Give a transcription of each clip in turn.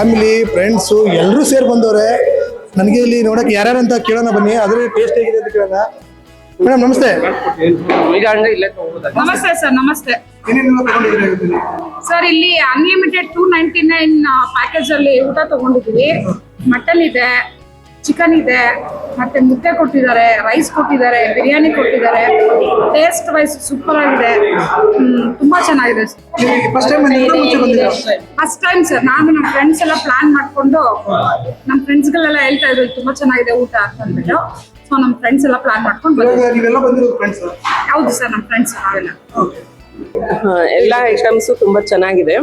Family friends ಎಲ್ಲರೂ ಸೇರಿ ಬಂದವ್ರೆ. ನನಗೆ ಇಲ್ಲಿ ನೋಡಕ್ಕೆ ಯಾರ್ಯಾರು ಅಂತ ಕೇಳೋಣ ಬನ್ನಿ, ಅದ್ರ ಟೇಸ್ಟ್ ಹೇಗಿದೆ ಅಂತ ಕೇಳೋಣ. ಮೇಡಮ್ ನಮಸ್ತೆ. ನಮಸ್ತೆ ಸರ್. ನಮಸ್ತೆ ಏನೇನೆಲ್ಲ ತಗೊಂಡಿದ್ದೀರಿ ಸರ್. ಇಲ್ಲಿ ಅನ್ಲಿಮಿಟೆಡ್ 299 ಪ್ಯಾಕೇಜ್ ಅಲ್ಲಿ ಊಟ ತಗೊಂಡಿದ್ದೀವಿ. ಮಟನ್ ಇದೆ, ಚಿಕನ್ ಇದೆ, ಮತ್ತೆ ಮುದ್ದೆ ಕೊಟ್ಟಿದ್ದಾರೆ, ರೈಸ್ ಕೊಟ್ಟಿದ್ದಾರೆ, ಬಿರಿಯಾನಿ ಕೊಟ್ಟಿದ್ದಾರೆ. ಟೇಸ್ಟ್ ವೈಸ್ ಸೂಪರ್ ಆಗಿದೆ, ತುಂಬಾ ಚೆನ್ನಾಗಿದೆ. First time sir. ನಾನು ನಮ್ಮ ಫ್ರೆಂಡ್ಸ್ ಎಲ್ಲ ಪ್ಲಾನ್ ಮಾಡ್ಕೊಂಡು, ನಮ್ಮ ಫ್ರೆಂಡ್ಸ್ಗಳೆಲ್ಲ ಹೇಳ್ತಾ ಇದ್ರು ತುಂಬಾ ಚೆನ್ನಾಗಿದೆ ಊಟ ಅಂತ ಅಂದ್ಬಿಟ್ಟು. ಸೊ ನಮ್ಮ ಫ್ರೆಂಡ್ಸ್ ಎಲ್ಲ ಪ್ಲಾನ್ ಮಾಡ್ಕೊಂಡು ಹೌದು ಸರ್, ನಮ್ಮ ಫ್ರೆಂಡ್ಸ್ ನಾವೆಲ್ಲ. ಎಲ್ಲ ಐಟಮ್ಸು ತುಂಬಾ ಚೆನ್ನಾಗಿದೆ.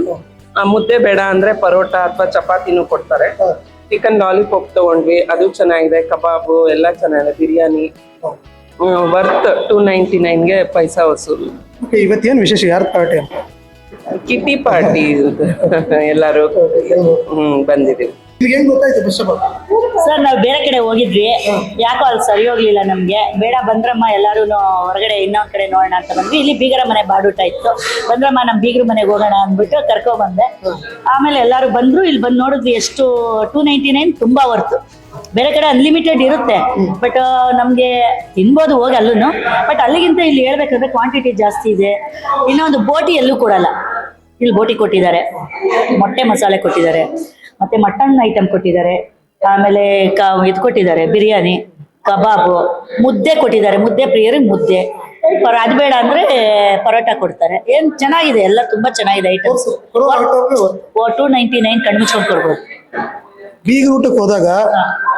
ಮುದ್ದೆ ಬೇಡ ಅಂದ್ರೆ ಪರೋಟ ಅಥವಾ ಚಪಾತಿನೂ ಕೊಡ್ತಾರೆ. ಚಿಕನ್ ಲಾಲಿಪಾಪ್ ತಗೊಂಡ್ವಿ, ಅದು ಚೆನ್ನಾಗಿದೆ. ಕಬಾಬು ಎಲ್ಲ ಚೆನ್ನಾಗಿದೆ. ಬಿರಿಯಾನಿ ವರ್ತ್ 299ಗೆ ಪೈಸಾ ವಸೂಲು. ಇವತ್ತೇನು ವಿಶೇಷ? ಯಾರ ಪಾರ್ಟಿ? ಕಿಟ್ಟಿ ಪಾರ್ಟಿ ಎಲ್ಲರೂ ಬಂದಿದ್ದೀವಿ. ಸರ್ ನಾವು ಬೇರೆ ಕಡೆ ಹೋಗಿದ್ವಿ, ಯಾಕೋ ಅಲ್ಲಿ ಸರಿ ಹೋಗ್ಲಿಲ್ಲ ನಮ್ಗೆ. ಬೇಡ ಬಂದ್ರಮ್ಮ ಎಲ್ಲಾರು ಹೊರಗಡೆ ಇನ್ನೊಂದ್ ಕಡೆ ನೋಡೋಣ ಅಂತ ಬಂದ್ವಿ. ಇಲ್ಲಿ ಬೀಗರ ಮನೆ ಬಾಡೂಟ ಇತ್ತು. ಬಂದ್ರಮ್ಮ ನಮ್ ಬೀಗ್ರ ಮನೆಗೆ ಹೋಗೋಣ ಅಂದ್ಬಿಟ್ಟು ಕರ್ಕೊಂಡ್ ಬಂದೆ. ಆಮೇಲೆ ಎಲ್ಲಾರು ಬಂದ್ರು. ಇಲ್ಲಿ ಬಂದು ನೋಡಿದ್ವಿ, ಎಷ್ಟು 299 ತುಂಬಾ ವರ್ತು. ಬೇರೆ ಕಡೆ ಅನ್ಲಿಮಿಟೆಡ್ ಇರುತ್ತೆ, ಬಟ್ ನಮ್ಗೆ ತಿನ್ಬೋದು ಹೋಗಿ ಅಲ್ಲೂ. ಬಟ್ ಅಲ್ಲಿಗಿಂತ ಇಲ್ಲಿ ಹೇಳ್ಬೇಕಂದ್ರೆ ಕ್ವಾಂಟಿಟಿ ಜಾಸ್ತಿ ಇದೆ. ಇನ್ನೊಂದು ಬೋಟಿ ಎಲ್ಲೂ ಕೊಡಲ್ಲ, ಇಲ್ಲಿ ಬೋಟಿ ಕೊಟ್ಟಿದ್ದಾರೆ, ಮೊಟ್ಟೆ ಮಸಾಲೆ ಕೊಟ್ಟಿದ್ದಾರೆ, ಮತ್ತೆ ಮಟನ್ ಐಟಮ್ ಕೊಟ್ಟಿದ್ದಾರೆ, ಆಮೇಲೆ ಇದು ಕೊಟ್ಟಿದ್ದಾರೆ ಬಿರಿಯಾನಿ, ಕಬಾಬು, ಮುದ್ದೆ ಕೊಟ್ಟಿದ್ದಾರೆ. ಮುದ್ದೆ ಪ್ರಿಯರಿಗೆ ಮುದ್ದೆ, ಅದು ಬೇಡ ಅಂದ್ರೆ ಪರೋಟ ಕೊಡ್ತಾರೆ. ಏನ್ ಚೆನ್ನಾಗಿದೆ, ಎಲ್ಲ ತುಂಬಾ ಚೆನ್ನಾಗಿದೆ ಐಟಮ್ಸ್. 299 ಕಣ್ಮುಚ್ಕೊಂಡು ಕೊಡ್ಬೋದು. ಬೀಗ ಊಟಕ್ಕೆ ಹೋದಾಗ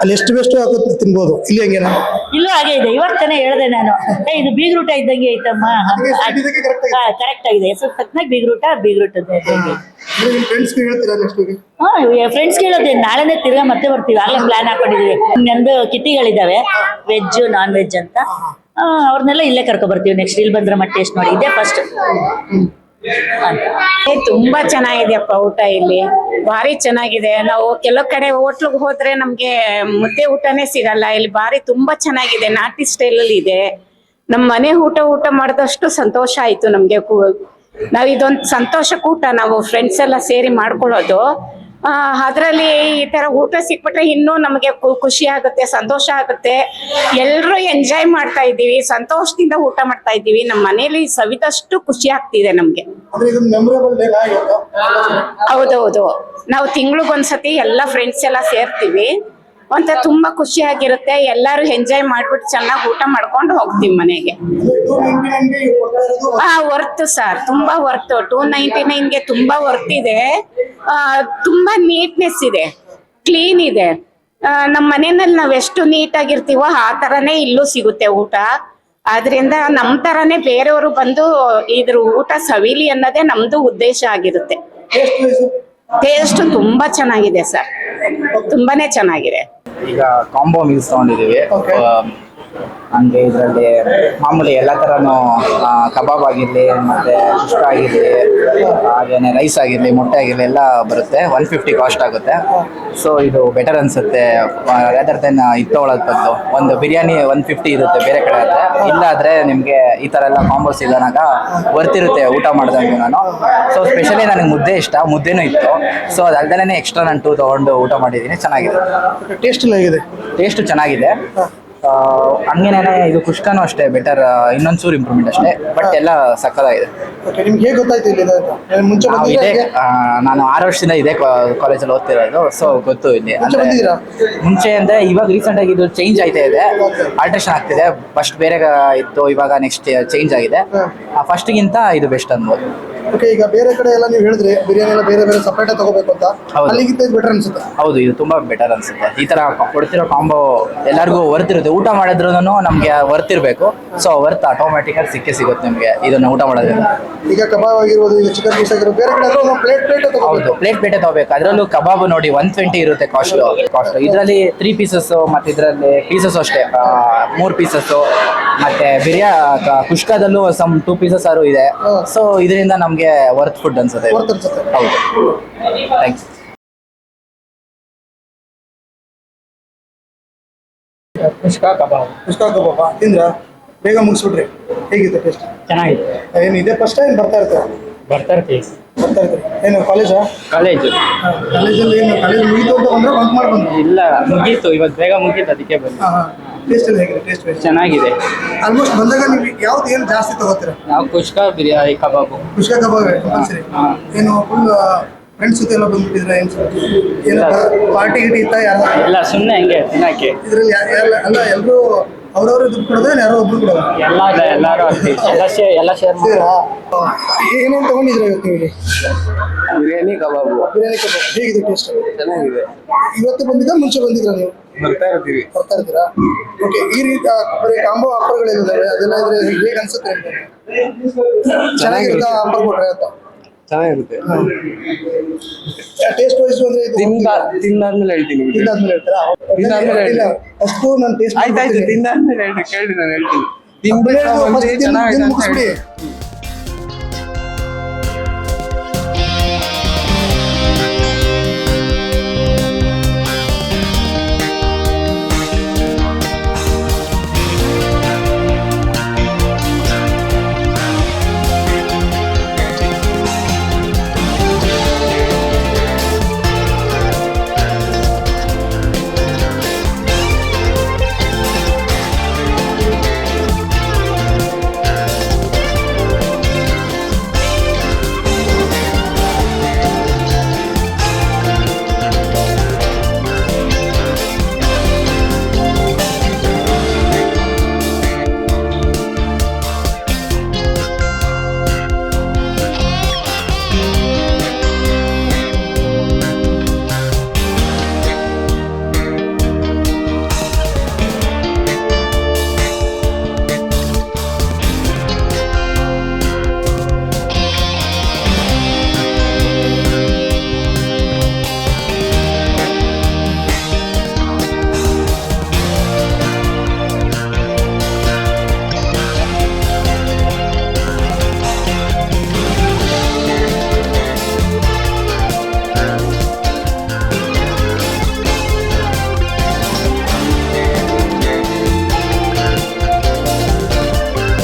ಅಲ್ಲಿ ಎಷ್ಟು ಬೆಸ್ಟ್ ಹಾಕುತ್ತೆ ತಿನ್ಬೋದು. ಇಲ್ಲಿ ಹಂಗೇನ? ಇಲ್ಲೂ ಹಾಗೆ ಇದೆ. ಇವತ್ತನೇ ಹೇಳ್ದೆ ನಾನು, ಇದು ಬೀಗ್ರೂಟ ಇದ್ದಂಗೆ ಐತಮ್ಮ. ಕರೆಕ್ಟ್ ಆಗಿದೆ. ಹೆಸರು ತಕ್ಕನಾಗ ಬೀಗ್ರೂಟ ಫ್ರೆಂಡ್ಸ್ ಹೇಳೋದೇ. ನಾಳೆನೆ ತಿರ್ಗಾ ಮತ್ತೆ ಬರ್ತೀವಿ. ಆಗ್ಲೇ ಪ್ಲಾನ್ ಹಾಕೊಂಡಿದೀವಿ. ನಂದು ಕಿಟ್ಟಿಗಳಿದಾವೆ, ವೆಜ್ ನಾನ್ ವೆಜ್ ಅಂತ. ಅವ್ರನ್ನೆಲ್ಲ ಇಲ್ಲೇ ಕರ್ಕೊ ಬರ್ತೀವಿ. ನೆಕ್ಸ್ಟ್ ಇಲ್ಲಿ ಬಂದ್ರೆ ಮತ್ತೆ ಟೇಸ್ಟ್ ನೋಡಿ. ಇದೇ ಫಸ್ಟ್. ತುಂಬಾ ಚೆನ್ನಾಗಿದೆಯಪ್ಪ ಊಟ. ಇಲ್ಲಿ ಭಾರಿ ಚೆನ್ನಾಗಿದೆ. ನಾವು ಕೆಲವು ಕಡೆ ಹೋಟ್ಲಿಗೆ ಹೋದ್ರೆ ನಮ್ಗೆ ಮುದ್ದೆ ಊಟನೇ ಸಿಗಲ್ಲ. ಇಲ್ಲಿ ಭಾರಿ ತುಂಬಾ ಚೆನ್ನಾಗಿದೆ, ನಾಟಿ ಸ್ಟೈಲ್ ಅಲ್ಲಿ ಇದೆ. ನಮ್ ಮನೆ ಊಟ ಮಾಡಿದಷ್ಟು ಸಂತೋಷ ಆಯ್ತು ನಮ್ಗೆ. ನಾವ್ ಇದೊಂದು ಸಂತೋಷ ಊಟ ನಾವು ಫ್ರೆಂಡ್ಸ್ ಎಲ್ಲ ಸೇರಿ ಮಾಡ್ಕೊಳ್ಳೋದು. ಅದ್ರಲ್ಲಿ ಈ ತರ ಊಟ ಸಿಕ್ಬಿಟ್ರೆ ಇನ್ನೂ ನಮಗೆ ಖುಷಿ ಆಗುತ್ತೆ, ಸಂತೋಷ ಆಗುತ್ತೆ. ಎಲ್ರು ಎಂಜಾಯ್ ಮಾಡ್ತಾ ಇದ್ದೀವಿ, ಸಂತೋಷದಿಂದ ಊಟ ಮಾಡ್ತಾ ಇದ್ದೀವಿ. ನಮ್ಮ ಮನೇಲಿ ಸವಿದಷ್ಟು ಖುಷಿ ಆಗ್ತಿದೆ ನಮ್ಗೆ. ಹೌದೌದು, ನಾವು ತಿಂಗ್ಳಿಗೊಂದ್ಸತಿ ಎಲ್ಲ ಫ್ರೆಂಡ್ಸ್ ಎಲ್ಲ ಸೇರ್ತೀವಿ. ಒಂಥರ ತುಂಬಾ ಖುಷಿ ಆಗಿರುತ್ತೆ. ಎಲ್ಲಾರು ಎಂಜಾಯ್ ಮಾಡ್ಬಿಟ್ಟು ಚೆನ್ನಾಗಿ ಊಟ ಮಾಡ್ಕೊಂಡು ಹೋಗ್ತೀವಿ ಮನೆಗೆ. ವರ್ತ್ ಸರ್, ತುಂಬಾ ವರ್ತ್. 299ಗೆ ತುಂಬಾ ವರ್ತ್ ಇದೆ. ತುಂಬಾ ನೀಟ್ನೆಸ್ ಇದೆ, ಕ್ಲೀನ್ ಇದೆ. ನಮ್ಮ ಮನೆಯಲ್ಲಿ ನಾವ್ ಎಷ್ಟು ನೀಟ್ ಆಗಿರ್ತೀವೋ ಆ ತರನೇ ಇಲ್ಲೂ ಸಿಗುತ್ತೆ ಊಟ. ಆದ್ರಿಂದ ನಮ್ ತರಾನೇ ಬೇರೆಯವರು ಬಂದು ಇದ್ರ ಊಟ ಸವಿಲಿ ಅನ್ನೋದೇ ನಮ್ದು ಉದ್ದೇಶ ಆಗಿರುತ್ತೆ. ಟೇಸ್ಟ್ ತುಂಬಾ ಚೆನ್ನಾಗಿದೆ ಸರ್, ತುಂಬಾನೇ ಚೆನ್ನಾಗಿದೆ. ಈಗ ಕಾಂಬೋ ಮೀಲ್ಸ್ ತಗೊಂಡಿದೀವಿ. ಹಂಗೆ ಇದರಲ್ಲಿ ಮಾಮೂಲಿ ಎಲ್ಲ ಥರನೂ ಕಬಾಬ್ ಆಗಿರಲಿ, ಮತ್ತು ಕುಷ್ಕ ಆಗಿರಲಿ, ಹಾಗೇನೆ ರೈಸ್ ಆಗಿರಲಿ, ಮೊಟ್ಟೆ ಆಗಿರಲಿ ಎಲ್ಲ ಬರುತ್ತೆ. 150 ಕಾಸ್ಟ್ ಆಗುತ್ತೆ. ಸೊ ಇದು ಬೆಟರ್ ಅನಿಸುತ್ತೆ. ಅದರ್ ದೆನ್ ಇದು ತೊಗೊಳೋದು ಬದಲು ಒಂದು ಬಿರಿಯಾನಿ 150 ಇರುತ್ತೆ ಬೇರೆ ಕಡೆ ಆದರೆ. ಇಲ್ಲಾದರೆ ನಿಮಗೆ ಈ ಥರ ಎಲ್ಲ ಕಾಂಬೋ ಸಿಗೋನಾಗ ವರ್ತಿರುತ್ತೆ ಊಟ ಮಾಡಿದಂಗೆ. ನಾನು ಸೊ ಸ್ಪೆಷಲಿ ನನಗೆ ಮುದ್ದೆ ಇಷ್ಟ, ಮುದ್ದೆನೂ ಇತ್ತು. ಸೊ ಅದಲ್ದೇ ಎಕ್ಸ್ಟ್ರಾ ನಾನು 2 ತೊಗೊಂಡು ಊಟ ಮಾಡಿದ್ದೀನಿ. ಚೆನ್ನಾಗಿದೆ. ಟೇಸ್ಟು ಚೆನ್ನಾಗಿದೆ. ಹಂಗೇನೆ ಇದು ಕುಷ್ಕನೂ ಅಷ್ಟೇ ಬೆಟರ್, ಇನ್ನೊಂದ್ಸೂರು ಇಂಪ್ರೂವ್ಮೆಂಟ್ ಅಷ್ಟೇ. ಬಟ್ ಎಲ್ಲ ಸಕ್ಕತ್ತಾಗಿದೆ. ನಾನು 6 ವರ್ಷದಿಂದ ಇದೇ ಕಾಲೇಜಲ್ಲಿ ಓದ್ತಿರೋದು. ಸೊ ಗೊತ್ತು ಇಲ್ಲಿ ಅಂದ್ರೆ ಮುಂಚೆ ಅಂದ್ರೆ ಇವಾಗ ರೀಸೆಂಟ್ ಆಗಿ ಇದು ಚೇಂಜ್ ಆಯ್ತಾ ಇದೆ, ಆಲ್ಟ್ರೇಷನ್ ಆಗ್ತಿದೆ. ಫಸ್ಟ್ ಬೇರೆ ಇತ್ತು, ಇವಾಗ ನೆಕ್ಸ್ಟ್ ಚೇಂಜ್ ಆಗಿದೆ. ಫಸ್ಟ್ಗಿಂತ ಇದು ಬೆಸ್ಟ್ ಅನ್ಬೋದು. ಈಗ ಬೇರೆ ಕಡೆ ಎಲ್ಲ ನೀವು ಹೇಳಿದ್ರೆ ಬಿರಿಯಾನಿ ಎಲ್ಲ ಬೇರೆ ಬೇರೆ ಸಪರೇಟ್ ತಗೋಬೇಕು ಅಂತ, ಅಲ್ಲಿಗಿಂತ ಬೆಟರ್ ಅನ್ಸುತ್ತೆ. ಹೌದು, ಇದು ತುಂಬಾ ಬೆಟರ್ ಅನ್ಸುತ್ತೆ. ಈ ತರ ಕೊಡ್ತಿರೋ ಕಾಂಬೋ ಎಲ್ಲರಿಗೂ ವರ್ತಿರುತ್ತೆ. ಊಟ ಮಾಡಿದ್ರು ನಮ್ಗೆ ವರ್ತಿರ್ಬೇಕು. ಸೊ ವರ್ತ್ ಆಟೋಮ್ಯಾಟಿಕ್ ಆಗಿ ಸಿಗುತ್ತೆ ನಿಮ್ಗೆ ಇದನ್ನ ಊಟ ಮಾಡೋದ್ರಿಂದ. ಈಗ ಕಬಾಬ್ ಆಗಿರ್ಬೋದು, ಈಗ ಚಿಕನ್ ಪೀಸ್ ಆಗಿರ್ಬೋದು, ಬೇರೆ ಕಡೆ ಹೌದು ಪ್ಲೇಟ್ ತಗೋಬೇಕು. ಅದರಲ್ಲೂ ಕಬಾಬ್ ನೋಡಿ 120 ಇರುತ್ತೆ ಕಾಸ್ಟ್. ಇದರಲ್ಲಿ 3 ಪೀಸಸ್, ಮತ್ತೆ ಇದರಲ್ಲಿ ಪೀಸಸ್ ಅಷ್ಟೇ 3 ಪೀಸಸ್. ಮತ್ತೆ ಕುಷ್ಕದಲ್ಲೂ ಸಮ್ 2 ಪೀಸಸ್ ಇದೆ. ಸೊ ಇದರಿಂದ ನಮ್ಗೆ ವರ್ತ್ ಫುಡ್ ಅನ್ಸುತ್ತೆ. ಹೌದು, ಥ್ಯಾಂಕ್ಸ್. ಕುಷ್ಕಾ ಕಬಾಬ್ ತಿಂದ್ರ ಬೇಗ ಮುಗಿಸ್ಬಿಟ್ರಿ. ಹೇಗಿತ್ತು ಟೇಸ್ಟ್? ಚೆನ್ನಾಗಿದೆ. ಏನು ಇದೇ ಫಸ್ಟ್ ಟೈಮ್ ಬರ್ತಾ ಇರ್ತೀವಿ? ಓದ್ತಾ ಇದ್ರಿ ಏನು ಕಾಲೇಜಾ? ಕಾಲೇಜು ಕಾಲೇಜಲ್ಲಿ ಏನು ಕಾಲೇಜ್ ಮುಗೀತು ಅಂತ ಬಂದ್ರೆ ಬಂಕ್ ಮಾಡಿ ಬಂದ್ರು? ಇಲ್ಲ, ಮುಗೀತು, ಇವತ್ತು ಬೇಗ ಮುಗೀತು, ಅದಕ್ಕೆ ಬಂದು. ಹಾಂ ಹಾಂ. ಟೇಸ್ಟ್ ಎಲ್ಲ ಹೇಗಿದೆ? ಟೇಸ್ಟ್ ಚೆನ್ನಾಗಿದೆ. ಆಲ್ಮೋಸ್ಟ್ ಬಂದಾಗ ನೀವು ಯಾವ್ದು ಏನು ಜಾಸ್ತಿ ತಗೋತೀರಾ? ನಾವು ಕುಷ್ಕಾ ಬಿರಿಯಾನಿ ಕಬಾಬು. ಕುಷ್ಕ ಕಬಾಬ್ ಕಂಪಲ್ಸರಿ. ಏನು ಫುಲ್ ಫ್ರೆಂಡ್ಸ್ ಜೊತೆ ಎಲ್ಲ ಬಂದ್ಬಿಟ್ಟಿದ್ರೆ ಏನು ಪಾರ್ಟಿ ಗಿಟಿ ಇತ್ತಾ ಯಾರು? ಇಲ್ಲ, ಸುಮ್ಮನೆ ಹಂಗೆ ತಿನ್ನಕ್ಕೆ. ಇದ್ರಲ್ಲಿ ಅಲ್ಲ ಎಲ್ಲರೂ ಅವ್ರವ್ರು ದುಡ್ಡು ಕೊಡೋದು ಯಾರೋ ಒಬ್ರು ಕೊಡೋದು? ಎಲ್ಲರೂ ಆಗ್ತೀವಿ, ಎಲ್ಲ ಶೇರ್ ಮಾಡಿ. ಏನೇನು ತಗೊಂಡಿದ್ರೆ ಇವತ್ತು ನೀವು? ಬಿರಿಯಾನಿ ಕಬಾಬು ಬಿರಿಯಾನಿ ಕಬಾಬ್ ಹೇಗಿದೆ ಟೇಸ್ಟ್? ಚೆನ್ನಾಗಿದೆ. ಇವತ್ತು ಬಂದಿದ್ದ ಮುಂಚೆ ಬಂದಿದ್ರ ನೀವು? ಬರ್ತಾ ಇರ್ತೀವಿ. ಬರ್ತಾ ಇರ್ತೀರಾ? ಓಕೆ. ಈ ರೀತಿ ಬರೀ ಕಾಂಬೋ ಆಫರ್ಗಳಿದ್ದಾವೆ, ಅದೆಲ್ಲ ಇದ್ರೆ ಹೇಗೆ ಅನ್ಸುತ್ತೆ ನಿಮ್ಗೆ? ಚೆನ್ನಾಗಿರುತ್ತಾ ಆಫರ್ ಕೊಟ್ರೆ ಅಂತ? ಚೆನ್ನಾಗಿರುತ್ತೆ. ಟೇಸ್ಟ್ ವೈಸ್ ಅಂದ್ರೆ ಇದು ತಿಂದಾದ್ಮೇಲೆ ಹೇಳ್ತೀನಿ. ತಿಂದಾದ್ಮೇಲೆ ಹೇಳ್ತಾರಾ? ತಿಂದಾದ್ಮೇಲೆ ಇಲ್ಲ, ಅಷ್ಟು ನಾನು ಟೇಸ್ಟ್ ಆಯ್ತಾಯ್ತು, ತಿಂದಾದ್ಮೇಲೆ ಕೇಳಿ, ನಾನು ಹೇಳ್ತೀನಿ. ಮುಗಿಸ್ಬಿಡಿ.